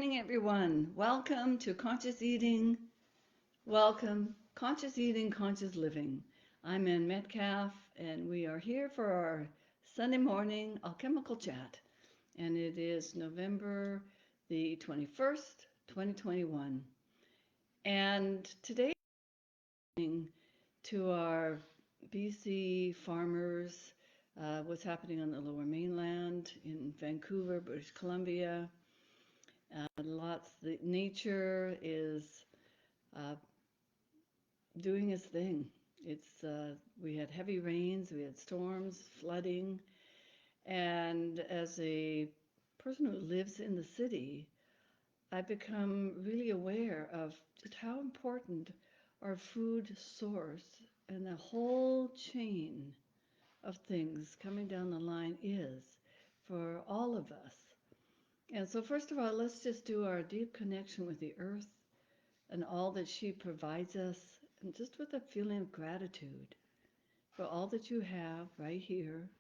Morning, everyone. Welcome to Conscious Eating. Welcome, Conscious Eating, Conscious Living. I'm Ann Metcalf, and we are here for our Sunday morning alchemical chat. And it is November the 21st, 2021. And today, to our BC farmers, what's happening on the lower mainland in Vancouver, British Columbia. The nature is uh, doing its thing. We had heavy rains, we had storms, flooding, and as a person who lives in the city, I've become really aware of just how important our food source and the whole chain of things coming down the line is for all of us. And so, first of all, let's just do our deep connection with the earth and all that she provides us, and just with a feeling of gratitude for all that you have right here,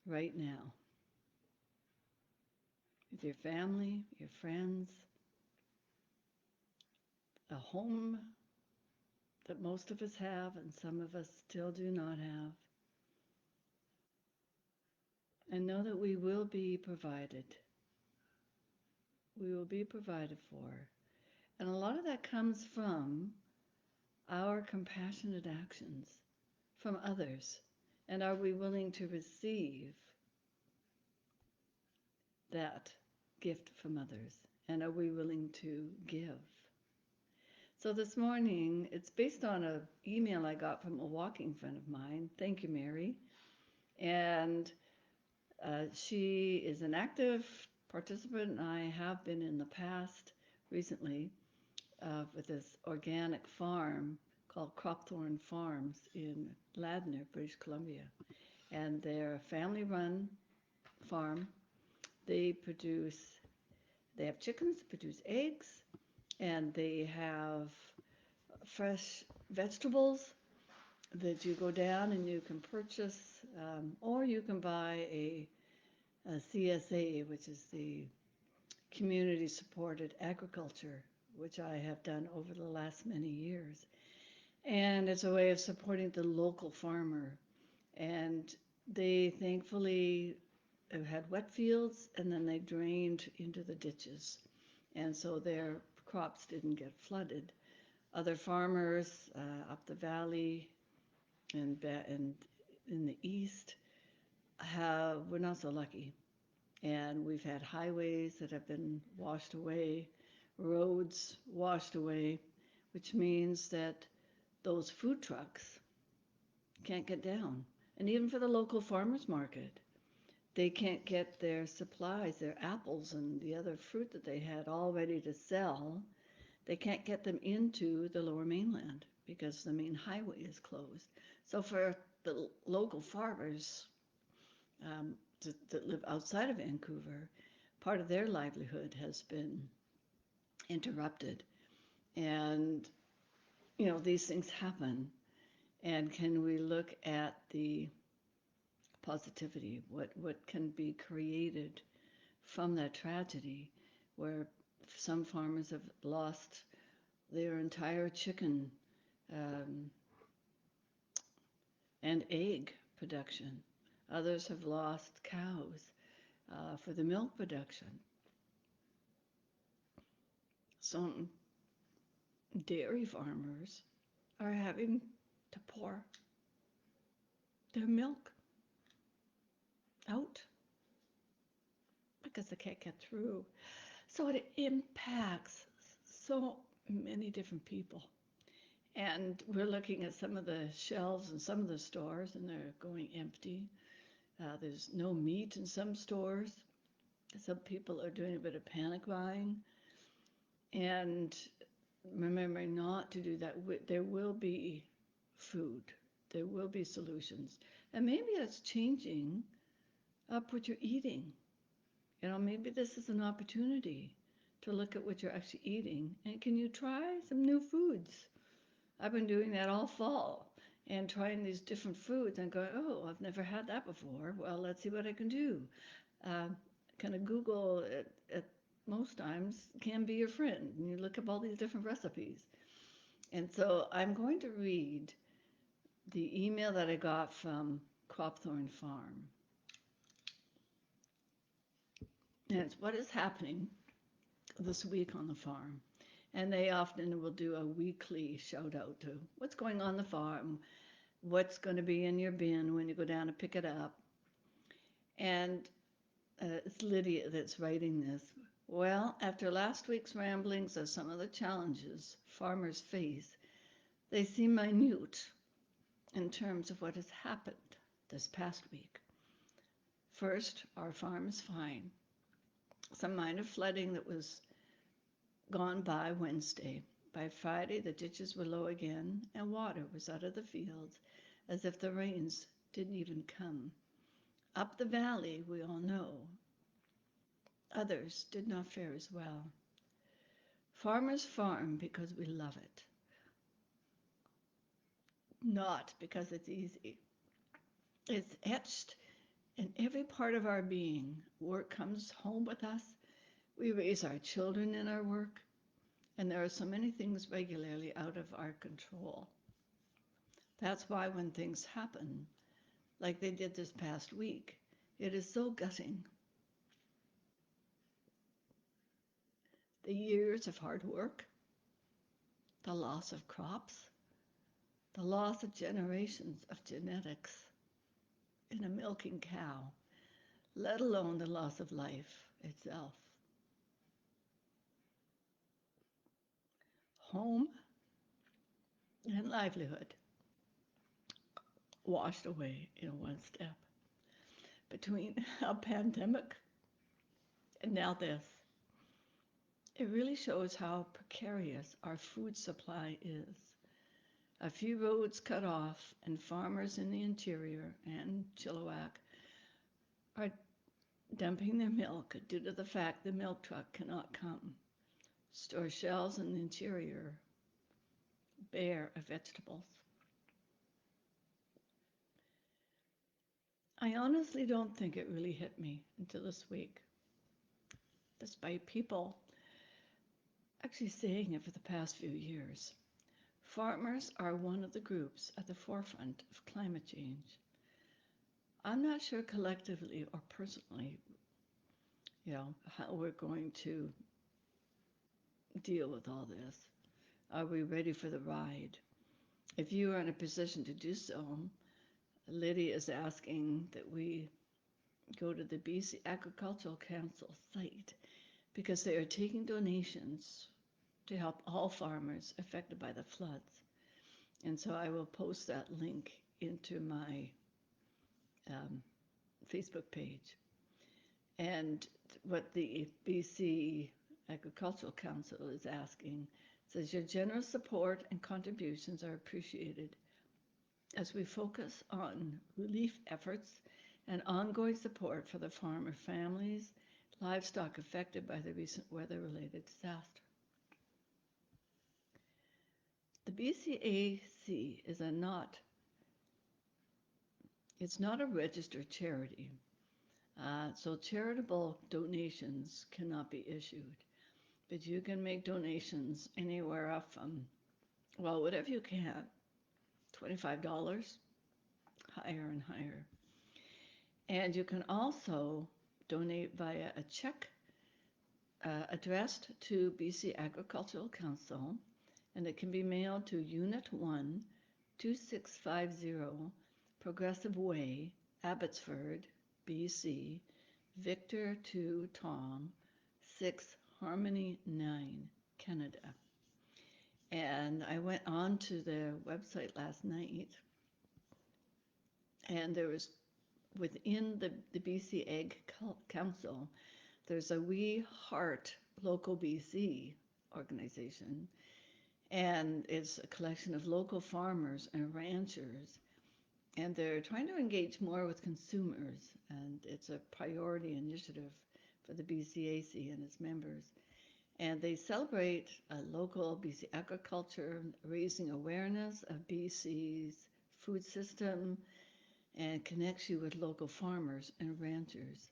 right now, with your family, your friends, a home that most of us have and some of us still do not have. And know that we will be provided. We will be provided for. And a lot of that comes from our compassionate actions from others. And are we willing to receive that gift from others? And are we willing to give? So this morning, it's based on an email I got from a walking friend of mine. Thank you, Mary. And she is an active participant, and I have been in the past recently with this organic farm called Cropthorn Farms in Ladner, British Columbia. And they're a family-run farm. They have chickens, produce eggs, and they have fresh vegetables that you go down and you can purchase, or you can buy a CSA, which is the Community Supported Agriculture, which I have done over the last many years. And it's a way of supporting the local farmer. And they thankfully have had wet fields, and then they drained into the ditches. And so their crops didn't get flooded. Other farmers up the valley and in the east were not so lucky. And we've had highways that have been washed away, roads washed away, which means that those food trucks can't get down. And even for the local farmers market, they can't get their supplies, their apples and the other fruit that they had all ready to sell. They can't get them into the lower mainland because the main highway is closed. So for the local farmers that live outside of Vancouver, part of their livelihood has been interrupted. And, these things happen. And can we look at the positivity, what can be created from that tragedy, where some farmers have lost their entire chicken and egg production. Others have lost cows for the milk production. Some dairy farmers are having to pour their milk out because they can't get through. So it impacts so many different people. And we're looking at some of the shelves in some of the stores, and they're going empty. There's no meat in some stores. Some people are doing a bit of panic buying. And remembering not to do that, there will be food. There will be solutions. And maybe it's changing up what you're eating. Maybe this is an opportunity to look at what you're actually eating. And can you try some new foods? I've been doing that all fall and trying these different foods and going, oh, I've never had that before. Well, let's see what I can do. Kind of Google it most times can be your friend. And you look up all these different recipes. And so I'm going to read the email that I got from Cropthorn Farm. And it's what is happening this week on the farm. And they often will do a weekly shout out to what's going on the farm, what's going to be in your bin when you go down to pick it up. And it's Lydia that's writing this. Well, after last week's ramblings of some of the challenges farmers face, they seem minute in terms of what has happened this past week. First, our farm is fine. Some minor flooding that was gone by Wednesday. By Friday, the ditches were low again, and water was out of the fields as if the rains didn't even come. Up the valley, we all know, others did not fare as well. Farmers farm because we love it, not because it's easy. It's etched in every part of our being. Work comes home with us. We raise our children in our work, and there are so many things regularly out of our control. That's why when things happen, like they did this past week, it is so gutting. The years of hard work, the loss of crops, the loss of generations of genetics in a milking cow, let alone the loss of life itself. Home and livelihood washed away in one step. Between a pandemic and now this, it really shows how precarious our food supply is. A few roads cut off, and farmers in the interior and Chilliwack are dumping their milk due to the fact the milk truck cannot come. Store shelves in the interior bare of vegetables. I honestly don't think it really hit me until this week, despite people actually saying it for the past few years. Farmers are one of the groups at the forefront of climate change. I'm not sure collectively or personally, how we're going to deal with all this. Are we ready for the ride? If you are in a position to do so, Lydia is asking that we go to the BC Agricultural Council site because they are taking donations to help all farmers affected by the floods. And so I will post that link into my um, Facebook page. And what the BC Agricultural Council is asking says your generous support and contributions are appreciated as we focus on relief efforts and ongoing support for the farmer families, livestock affected by the recent weather-related disaster. The BCAC it's not a registered charity, so charitable donations cannot be issued, but you can make donations anywhere up from, well, whatever you can, $25, higher and higher. And you can also donate via a check addressed to BC Agricultural Council, and it can be mailed to Unit 1, 2650 Progressive Way, Abbotsford, BC, Victor 2 Tom, 6 Harmony 9, Canada. And I went on to their website last night, and there was within the BC Ag Council, there's a We Heart Local BC organization, and it's a collection of local farmers and ranchers, and they're trying to engage more with consumers, and it's a priority initiative for the BCAC and its members. And they celebrate local BC agriculture, raising awareness of BC's food system, and connects you with local farmers and ranchers.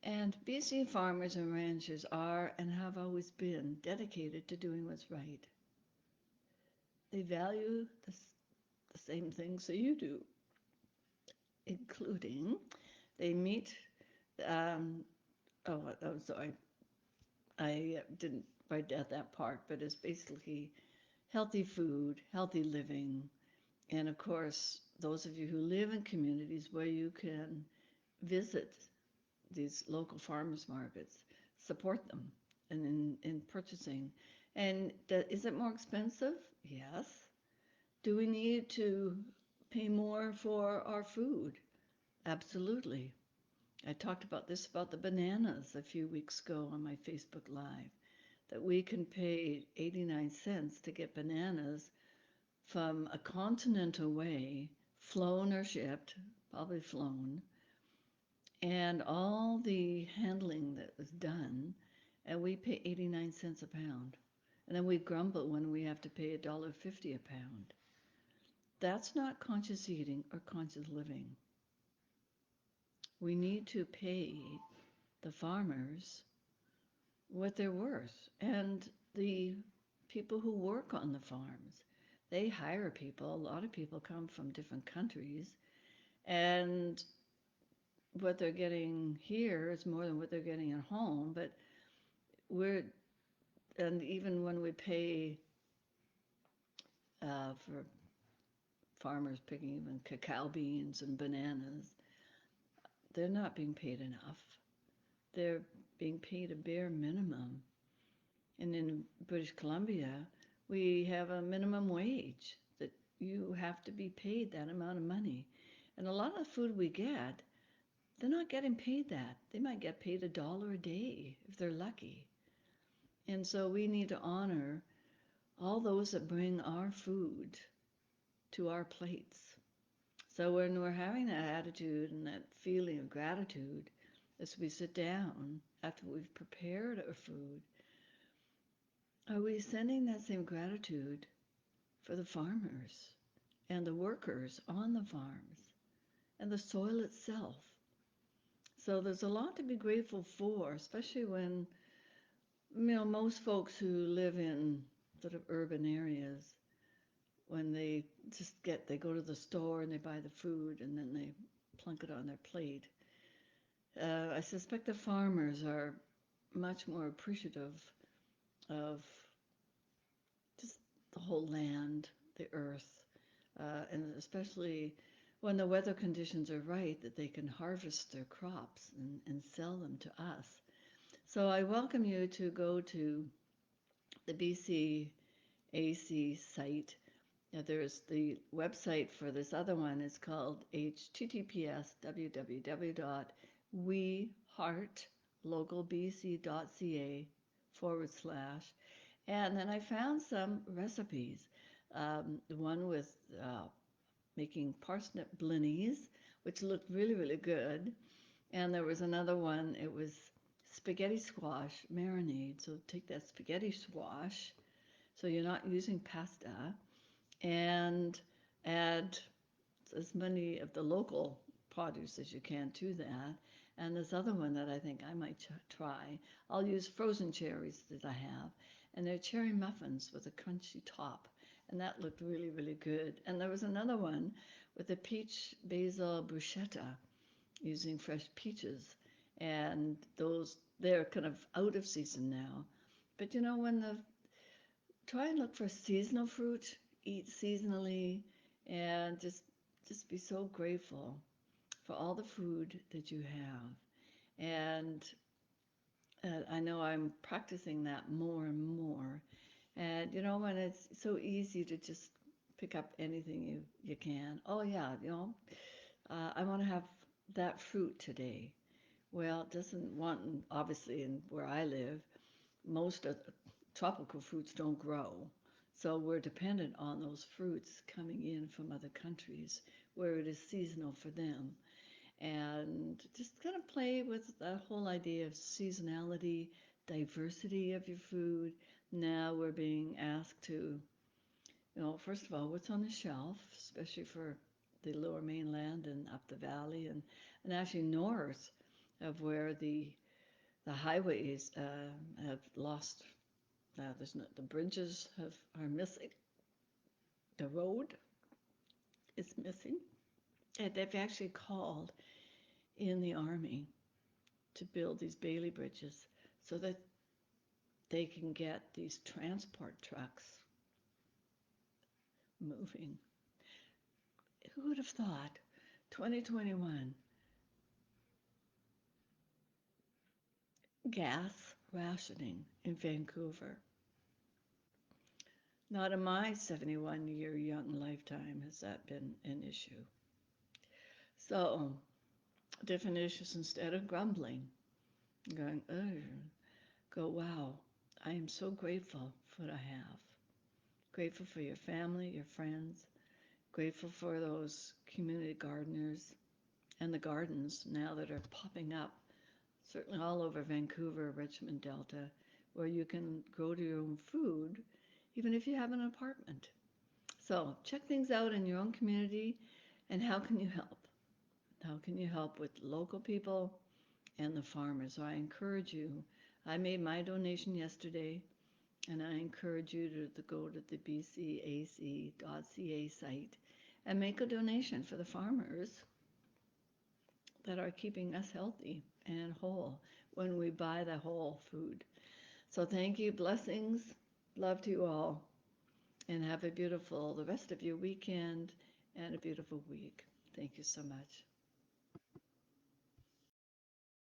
And BC farmers and ranchers are and have always been dedicated to doing what's right. They value the same things that you do, including they meet. Um, I'm sorry, I didn't write down that part, but it's basically healthy food, healthy living, and of course, those of you who live in communities where you can visit these local farmers markets, support them in purchasing. And is it more expensive? Yes. Do we need to pay more for our food? Absolutely. I talked about this about the bananas a few weeks ago on my Facebook Live, that we can pay 89 cents to get bananas from a continent away, flown or shipped, probably flown, and all the handling that was done, and we pay 89 cents a pound. And then we grumble when we have to pay $1.50 a pound. That's not conscious eating or conscious living. We need to pay the farmers what they're worth. And the people who work on the farms, they hire people. A lot of people come from different countries, and what they're getting here is more than what they're getting at home. But we're, and even when we pay for farmers picking even cacao beans and bananas, they're not being paid enough. They're being paid a bare minimum. And in British Columbia, we have a minimum wage that you have to be paid that amount of money. And a lot of the food we get, they're not getting paid that. They might get paid $1 a day if they're lucky. And so we need to honor all those that bring our food to our plates. So when we're having that attitude and that feeling of gratitude as we sit down after we've prepared our food, are we sending that same gratitude for the farmers and the workers on the farms and the soil itself? So there's a lot to be grateful for, especially when, most folks who live in sort of urban areas, when they go to the store and they buy the food and then they plunk it on their plate. I suspect the farmers are much more appreciative of just the whole land, the earth, and especially when the weather conditions are right, that they can harvest their crops and sell them to us. So I welcome you to go to the BCAC site. There's the website for this other one. It's called https://weheartlocalbc.ca/. And then I found some recipes. One with making parsnip blinis, which looked really, really good. And there was another one, it was spaghetti squash marinade. So take that spaghetti squash, so you're not using pasta, and add as many of the local produce as you can to that. And this other one that I think I might try, I'll use frozen cherries that I have, and they're cherry muffins with a crunchy top. And that looked really, really good. And there was another one with a peach basil bruschetta using fresh peaches. And they're kind of out of season now. But when try and look for seasonal fruit, eat seasonally, and just be so grateful for all the food that you have. And I know I'm practicing that more and more. And when it's so easy to just pick up anything you can. Oh yeah, I want to have that fruit today. Well, it doesn't want, obviously, in where I live, most of the tropical fruits don't grow. So we're dependent on those fruits coming in from other countries where it is seasonal for them. And just kind of play with that whole idea of seasonality, diversity of your food. Now we're being asked to, first of all, what's on the shelf, especially for the lower mainland and up the valley and actually north. of where the highways have lost. There's no, the bridges are missing. The road is missing. And they've actually called in the army to build these Bailey bridges so that they can get these transport trucks moving. Who would have thought 2021 gas rationing in Vancouver? Not in my 71-year young lifetime has that been an issue. So, different issues instead of grumbling, going, oh, go, wow, I am so grateful for what I have. Grateful for your family, your friends, grateful for those community gardeners and the gardens now that are popping up, certainly all over Vancouver, Richmond Delta, where you can grow to your own food, even if you have an apartment. So check things out in your own community, and how can you help? How can you help with local people and the farmers? So I encourage you. I made my donation yesterday, and I encourage you to go to the bcac.ca site and make a donation for the farmers that are keeping us healthy and whole when we buy the whole food. So thank you, blessings, love to you all, and have a beautiful the rest of your weekend and a beautiful week. Thank you so much.